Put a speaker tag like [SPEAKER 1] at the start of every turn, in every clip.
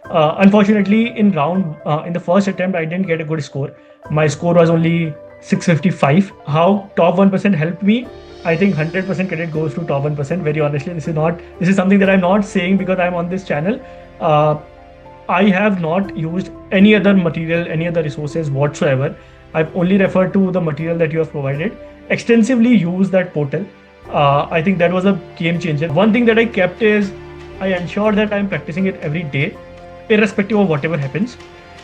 [SPEAKER 1] Unfortunately, in the first attempt, I didn't get a good score. My score was only 655. How top 1% helped me? I think 100% credit goes to top 1%. Very honestly, this is something that I'm not saying because I'm on this channel. Uh, I have not used any other material, any other resources whatsoever. I've only referred to the material that you have provided. Extensively used that portal. I think that was a game changer. One thing that I kept is I ensure that I'm practicing it every day, irrespective of whatever happens.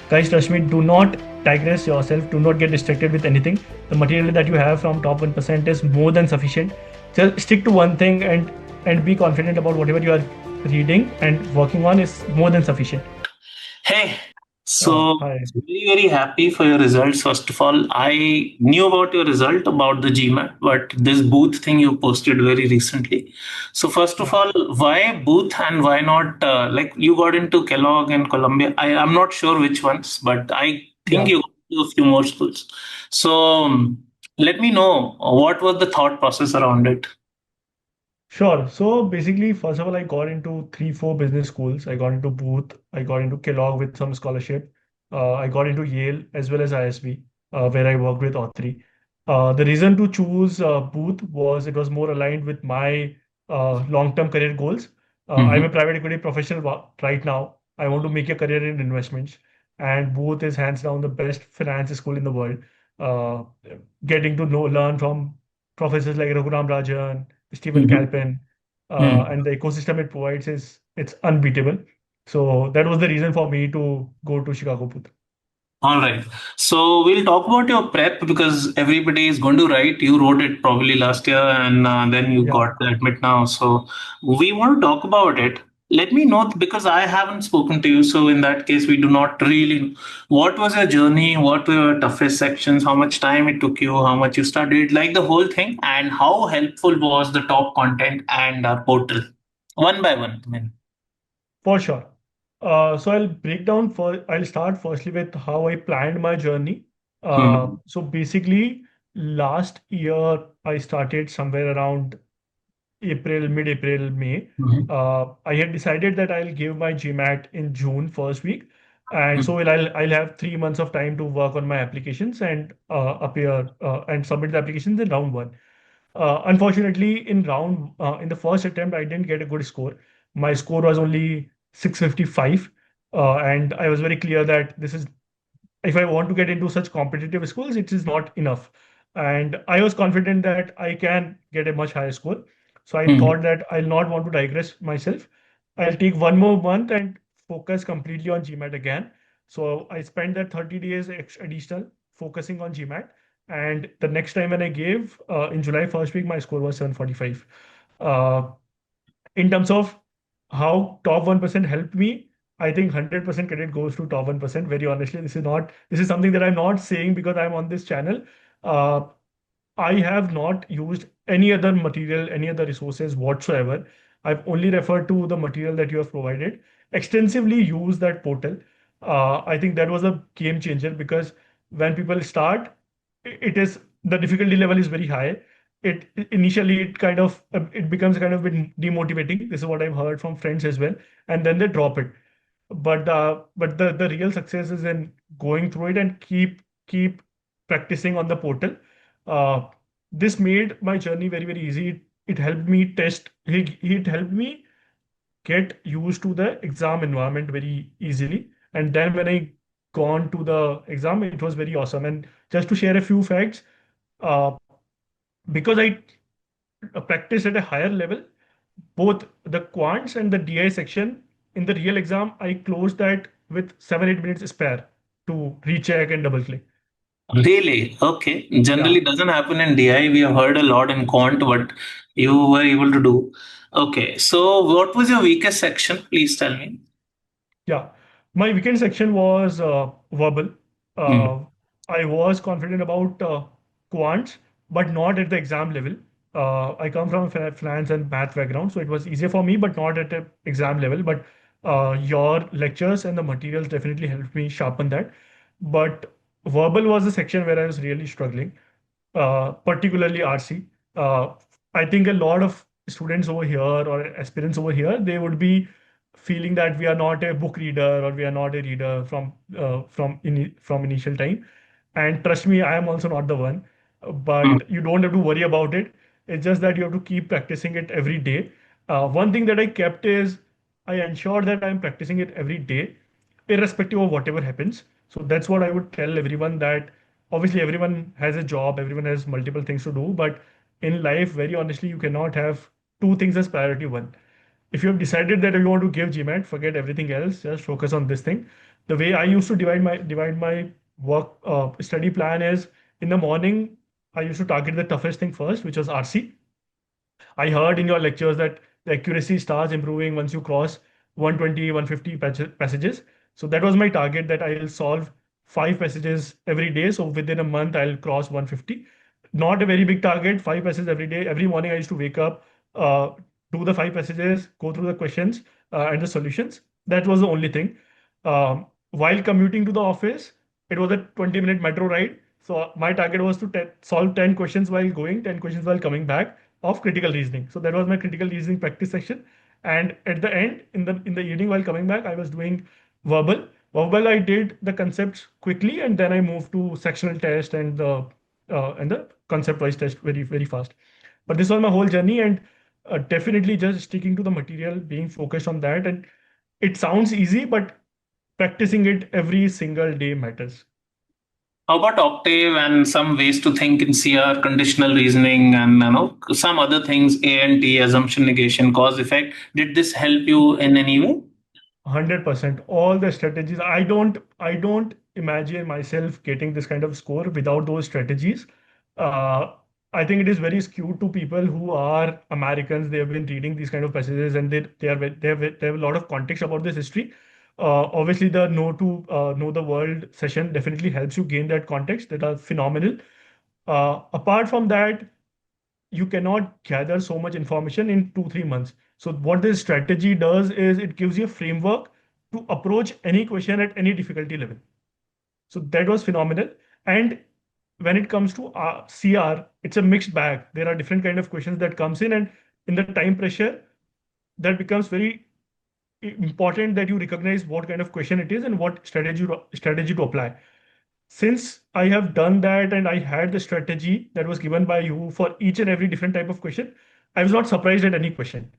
[SPEAKER 1] Guys, trust me, do not digress yourself, do not get distracted with anything. The material that you have from top 1% is more than sufficient. Just stick to one thing and be confident about whatever you are reading and working on is more than sufficient.
[SPEAKER 2] Hey, so
[SPEAKER 1] Hi.
[SPEAKER 2] very, very happy for your results. First of all, I knew about your result about the GMAT, but this booth thing you posted very recently. So first of
[SPEAKER 1] Yeah.
[SPEAKER 2] all, why booth and why not like you got into Kellogg and Columbia? I'm not sure which ones, but I think
[SPEAKER 1] Yeah.
[SPEAKER 2] you got to a few more schools. So let me know what was the thought process around it.
[SPEAKER 1] Sure. So basically, first of all, I got into three, four business schools. I got into Booth. I got into Kellogg with some scholarship. I got into Yale as well as ISB, where I worked with all three. The reason to choose Booth was it was more aligned with my long-term career goals. I'm
[SPEAKER 2] Mhm.
[SPEAKER 1] a private equity professional right now. I want to make a career in investments, and Booth is hands down the best finance school in the world. Uh, Getting to learn from professors like Raghuram Rajan, Stephen
[SPEAKER 2] Mhm.
[SPEAKER 1] Kalpin,
[SPEAKER 2] Mhm.
[SPEAKER 1] and the ecosystem it provides is it's unbeatable. So that was the reason for me to go to Chicago Booth.
[SPEAKER 2] All right. So we'll talk about your prep because everybody is going to write. You wrote it probably last year and then you
[SPEAKER 1] Yeah,
[SPEAKER 2] got the admit now. So we want to talk about it. Let me know because I haven't spoken to you. So in that case, we do not really. What was your journey? What were your toughest sections? How much time it took you? How much you studied? Like the whole thing. And how helpful was the top content and portal? One by one. I mean.
[SPEAKER 1] for sure. So I'll start firstly with how I planned my journey.
[SPEAKER 2] Mhm.
[SPEAKER 1] So basically, last year I started somewhere around mid-April, May.
[SPEAKER 2] Mhm.
[SPEAKER 1] I had decided that I'll give my GMAT in June first week, and so
[SPEAKER 2] Mhm.
[SPEAKER 1] I'll have 3 months of time to work on my applications and appear and submit the applications in round one. Unfortunately, in the first attempt, I didn't get a good score. My score was only 655, and I was very clear that this is if I want to get into such competitive schools, it is not enough. And I was confident that I can get a much higher score. So I
[SPEAKER 2] Mhm.
[SPEAKER 1] thought that I'll not want to digress myself. I'll take one more month and focus completely on GMAT again. So I spent that 30 days additional focusing on GMAT. And the next time when I gave in July first week, my score was 745. Uh, in terms of how top 1% helped me, I think 100% credit goes to top 1%. Very honestly, this is something that I'm not saying because I'm on this channel. Uh, I have not used any other material, any other resources whatsoever. I've only referred to the material that you have provided. Extensively used that portal. I think that was a game changer because when people start, it is the difficulty level is very high. It initially it becomes kind of a bit demotivating. This is what I've heard from friends as well, and then they drop it. But the real success is in going through it and keep practicing on the portal. Uh, this made my journey very, very easy. It helped me it helped me get used to the exam environment very easily. And then when I gone to the exam, it was very awesome. And just to share a few facts, uh, because I practiced at a higher level, both the quants and the DI section in the real exam, I closed that with 7-8 minutes spare to recheck and double click.
[SPEAKER 2] Really? Okay.
[SPEAKER 1] Yeah.
[SPEAKER 2] Generally doesn't happen in DI. We have heard a lot in quant, but you were able to do. Okay. So what was your weakest section? Please tell me.
[SPEAKER 1] Yeah, my weekend section was verbal.
[SPEAKER 2] Hmm.
[SPEAKER 1] Uh, I was confident about quants, but not at the exam level. I come from a finance and math background, so it was easier for me, but not at the exam level. But your lectures and the materials definitely helped me sharpen that. But verbal was the section where I was really struggling, particularly RC. I think a lot of students over here or aspirants over here, they would be feeling that we are not a book reader or we are not a reader from initial time. And trust me, I am also not the one.
[SPEAKER 2] Mm.
[SPEAKER 1] But you don't have to worry about it. It's just that you have to keep practicing it every day. One thing that I kept is I ensure that I'm practicing it every day, irrespective of whatever happens. So that's what I would tell everyone, that obviously everyone has a job, everyone has multiple things to do, but in life, very honestly, you cannot have two things as priority one. If you have decided that you want to give GMAT, forget everything else, just focus on this thing. The way I used to divide my work study plan is, in the morning, I used to target the toughest thing first, which was RC. I heard in your lectures that the accuracy starts improving once you cross 120, 150 passages. So that was my target, that I'll solve five passages every day. So within a month, I'll cross 150. Not a very big target, five passages every day. Every morning, I used to wake up, uh, do the five passages, go through the questions and the solutions. That was the only thing. While commuting to the office, it was a 20-minute metro ride. So my target was to solve 10 questions while going, 10 questions while coming back of critical reasoning. So that was my critical reasoning practice section. And at the end, in the evening while coming back, I was doing verbal. Verbal, I did the concepts quickly, and then I moved to sectional test and the concept wise test very very fast. But this was my whole journey, and definitely just sticking to the material, being focused on that. And it sounds easy, but practicing it every single day matters.
[SPEAKER 2] How about Octave and some ways to think in CR, conditional reasoning, and some other things, A&T, assumption, negation, cause, effect? Did this help you in any way?
[SPEAKER 1] 100%. All the strategies. I don't imagine myself getting this kind of score without those strategies. Uh, I think it is very skewed to people who are Americans. They have been reading these kind of passages, and they have a lot of context about this history. Obviously, the know the world session definitely helps you gain that context. That are phenomenal. Apart from that, you cannot gather so much information in 2 3 months. So what this strategy does is it gives you a framework to approach any question at any difficulty level. So that was phenomenal. And when it comes to CR, it's a mixed bag. There are different kind of questions that comes in, and in the time pressure, that becomes very important that you recognize what kind of question it is and what strategy to apply. Since I have done that and I had the strategy that was given by you for each and every different type of question, I was not surprised at any question.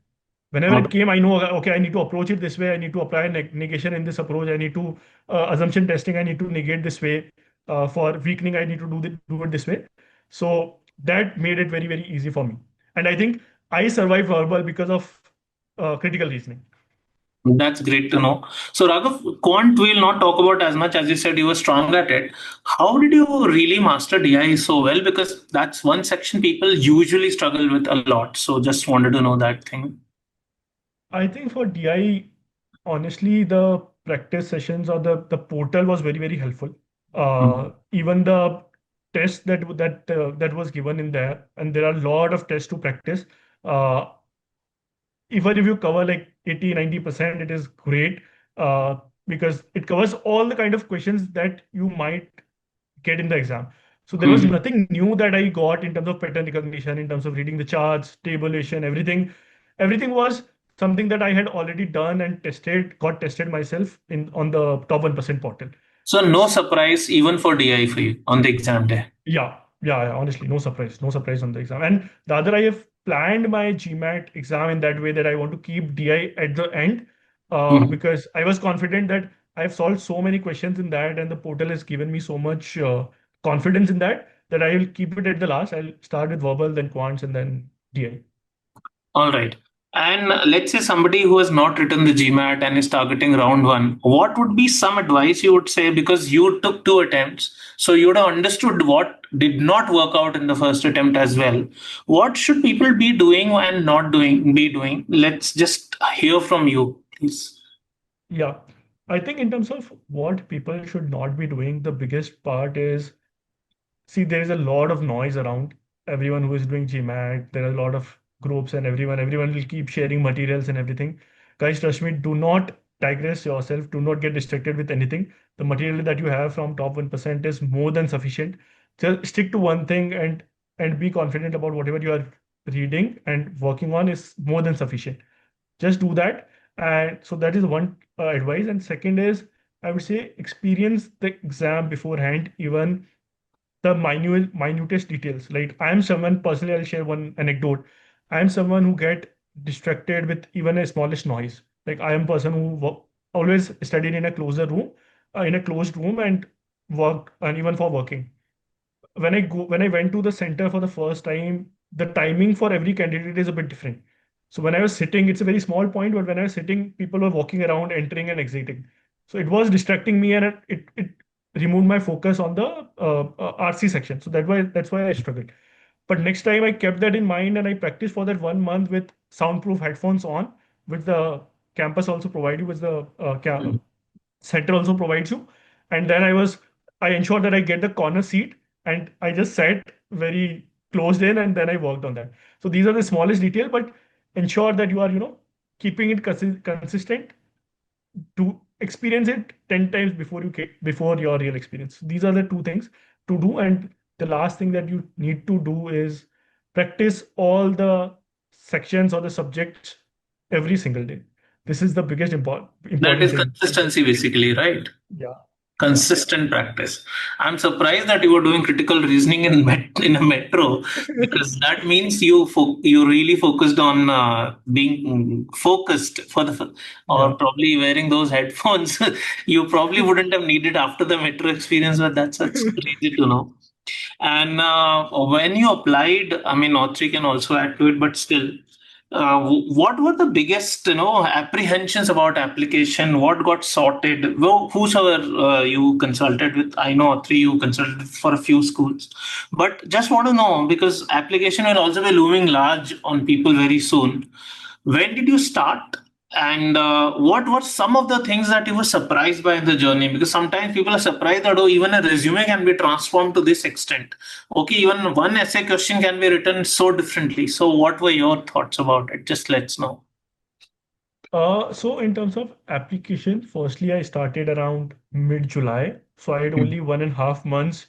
[SPEAKER 1] Whenever it
[SPEAKER 2] Okay.
[SPEAKER 1] came, I know, okay, I need to approach it this way. I need to apply negation in this approach. I need to assumption testing. I need to negate this way. For weakening, I need to do it this way. So that made it very, very easy for me. And I think I survived verbal because of critical reasoning.
[SPEAKER 2] That's great to know. So, Raghav, quant we'll not talk about as much as you said you were strong at it. How did you really master DI so well? Because that's one section people usually struggle with a lot. So, just wanted to know that thing.
[SPEAKER 1] I think for DI, honestly, the practice sessions or the portal was very, very helpful.
[SPEAKER 2] Mm.
[SPEAKER 1] Even the test that was given in there, and there are a lot of tests to practice. Uh, Even if you cover like 80 90%, it is great, uh, because it covers all the kind of questions that you might get in the exam. So there was
[SPEAKER 2] Mhm.
[SPEAKER 1] nothing new that I got in terms of pattern recognition, in terms of reading the charts, tabulation, everything. Everything was something that I had already done and got tested myself in on the top 1% portal.
[SPEAKER 2] So, no surprise even for DI for you on the exam day.
[SPEAKER 1] Yeah. Honestly, no surprise on the exam. And the other, I have planned my GMAT exam in that way that I want to keep DI at the end,
[SPEAKER 2] Mhm.
[SPEAKER 1] because I was confident that I've solved so many questions in that, and the portal has given me so much confidence in that I will keep it at the last. I'll start with verbal, then quants, and then DI.
[SPEAKER 2] All right. And let's say somebody who has not written the GMAT and is targeting round one, what would be some advice you would say? Because you took two attempts, so you would have understood what did not work out in the first attempt as well. What should people be doing and not doing? Let's just hear from you, please.
[SPEAKER 1] Yeah. I think in terms of what people should not be doing, the biggest part is, see, there is a lot of noise around everyone who is doing GMAT. There are a lot of groups, and everyone will keep sharing materials and everything. Guys, trust me, do not digress yourself. Do not get distracted with anything. The material that you have from top 1% is more than sufficient. Just stick to one thing, and be confident about whatever you are reading and working on is more than sufficient. Just do that. And so that is one advice. And second is, I would say, experience the exam beforehand, even the minutest details. Like I am someone personally, I'll share one anecdote. I am someone who get distracted with even a smallest noise. Like I am a person who always studied in a closer room, in a closed room, and worked, and even for working. When I went to the center for the first time, the timing for every candidate is a bit different. So when I was sitting, it's a very small point, but when I was sitting, people were walking around, entering and exiting. So it was distracting me, and it removed my focus on the RC section. So that's why I struggled. But next time I kept that in mind and I practiced for that 1 month with soundproof headphones on, which the campus also provide you with the center also provides you. And then I ensured that I get the corner seat and I just sat very closed in and then I worked on that. So these are the smallest detail, but ensure that you are, keeping it consistent to experience it 10 times before your real experience. These are the two things to do. And the last thing that you need to do is practice all the sections or the subjects every single day. This is the biggest
[SPEAKER 2] That
[SPEAKER 1] important
[SPEAKER 2] is
[SPEAKER 1] thing.
[SPEAKER 2] consistency, basically, right?
[SPEAKER 1] Yeah. Yeah.
[SPEAKER 2] Consistent practice. I'm surprised that you were doing critical reasoning in in a metro, because that means you really focused on being focused for the, or
[SPEAKER 1] Yeah.
[SPEAKER 2] probably wearing those headphones. You probably wouldn't have needed after the metro experience, but that's crazy to know. And when you applied, I mean, Autry can also add to it, but still, what were the biggest, apprehensions about application? What got sorted? Well, whosoever you consulted with, I know Autry you consulted for a few schools, but just want to know, because application will also be looming large on people very soon. When did you start? And what were some of the things that you were surprised by in the journey? Because sometimes people are surprised that, oh, even a resume can be transformed to this extent. Okay, even one essay question can be written so differently. So, what were your thoughts about it? Just let's know.
[SPEAKER 1] So in terms of application, firstly, I started around mid-July. So I had only 1.5 months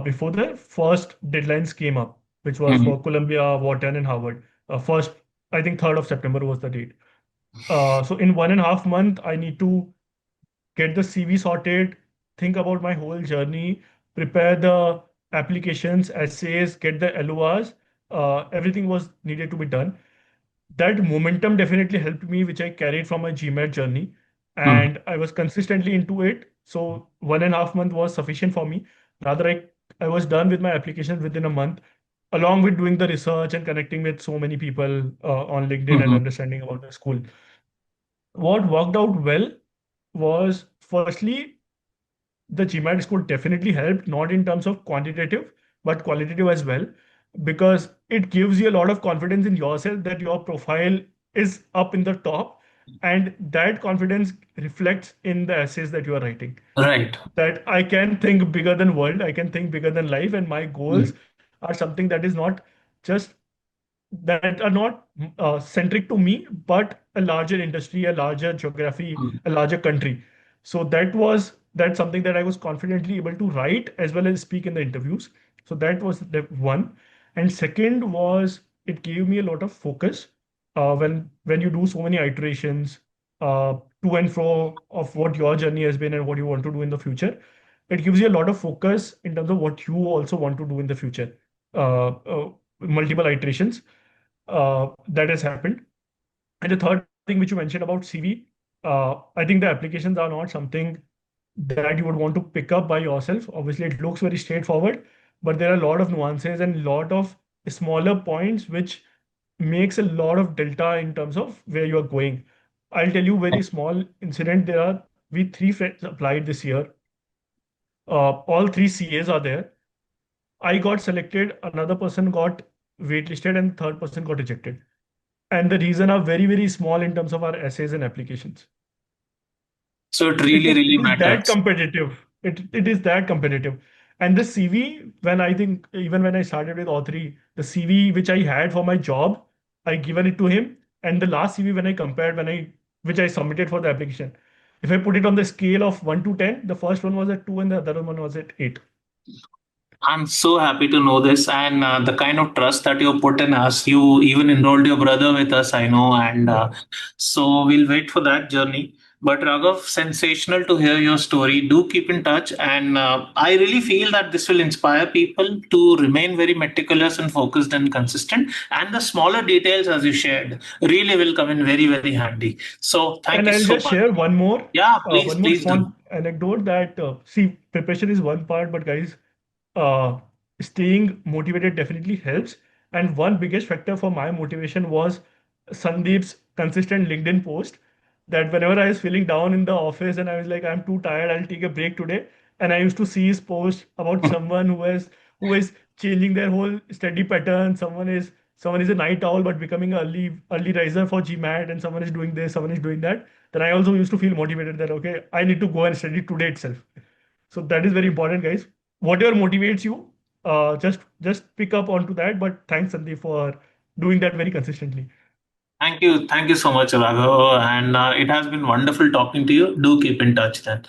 [SPEAKER 1] before the first deadlines came up, which was
[SPEAKER 2] Mm-hmm.
[SPEAKER 1] for Columbia, Wharton, and Harvard. First, I think 3rd of September was the date. So in 1.5 month, I need to get the CV sorted, think about my whole journey, prepare the applications, essays, get the LORs. Everything was needed to be done. That momentum definitely helped me, which I carried from my GMAT journey,
[SPEAKER 2] Mm-hmm.
[SPEAKER 1] and I was consistently into it. So 1.5 month was sufficient for me. Rather, I was done with my application within a month, along with doing the research and connecting with so many people on LinkedIn and
[SPEAKER 2] Mm-hmm.
[SPEAKER 1] understanding about the school. What worked out well was firstly the GMAT score definitely helped, not in terms of quantitative, but qualitative as well, because it gives you a lot of confidence in yourself that your profile is up in the top, and that confidence reflects in the essays that you are writing.
[SPEAKER 2] Right.
[SPEAKER 1] That I can think bigger than world, I can think bigger than life, and my goals are something that is not just that are not centric to me, but a larger industry, a larger geography,
[SPEAKER 2] Mm-hmm.
[SPEAKER 1] a larger country. So that's something that I was confidently able to write as well as speak in the interviews. So that was the one. And second was it gave me a lot of focus when you do so many iterations to and fro of what your journey has been and what you want to do in the future. It gives you a lot of focus in terms of what you also want to do in the future. Multiple iterations that has happened. And the third thing which you mentioned about CV, I think the applications are not something that you would want to pick up by yourself. Obviously, it looks very straightforward, but there are a lot of nuances and a lot of smaller points which makes a lot of delta in terms of where you are going. I'll tell you very small incident. We three friends applied this year. All three CAs are there. I got selected, another person got waitlisted, and third person got rejected. And the reason are very, very small in terms of our essays and applications.
[SPEAKER 2] So, it
[SPEAKER 1] It
[SPEAKER 2] really,
[SPEAKER 1] is
[SPEAKER 2] really
[SPEAKER 1] it is that
[SPEAKER 2] matters.
[SPEAKER 1] competitive. It is that competitive. And the CV, when I think even when I started with all 3, the CV which I had for my job, I given it to him. And the last CV when I compared when I which I submitted for the application, if I put it on the scale of 1 to 10, the first one was at 2 and the other one was at 8.
[SPEAKER 2] I'm so happy to know this and the kind of trust that you put in us. You even enrolled your brother with us, I know, and
[SPEAKER 1] Yeah.
[SPEAKER 2] so we'll wait for that journey. But Raghav, sensational to hear your story. Do keep in touch, and I really feel that this will inspire people to remain very meticulous and focused and consistent. And the smaller details, as you shared, really will come in very, very handy. So, thank
[SPEAKER 1] And
[SPEAKER 2] you
[SPEAKER 1] I'll
[SPEAKER 2] so
[SPEAKER 1] just
[SPEAKER 2] much.
[SPEAKER 1] share
[SPEAKER 2] Yeah, please,
[SPEAKER 1] one more
[SPEAKER 2] please do.
[SPEAKER 1] small anecdote that see, preparation is one part, but guys, uh, staying motivated definitely helps. And one biggest factor for my motivation was Sandeep's consistent LinkedIn post that whenever I was feeling down in the office and I was like, I'm too tired, I'll take a break today. And I used to see his post about someone who is changing their whole study pattern. Someone is a night owl but becoming an early riser for GMAT, and someone is doing this, someone is doing that. Then I also used to feel motivated that okay, I need to go and study today itself. So that is very important, guys. Whatever motivates you, just pick up onto that. But thanks, Sandeep, for doing that very consistently.
[SPEAKER 2] Thank you so much, Raghav. And it has been wonderful talking to you. Do keep in touch then.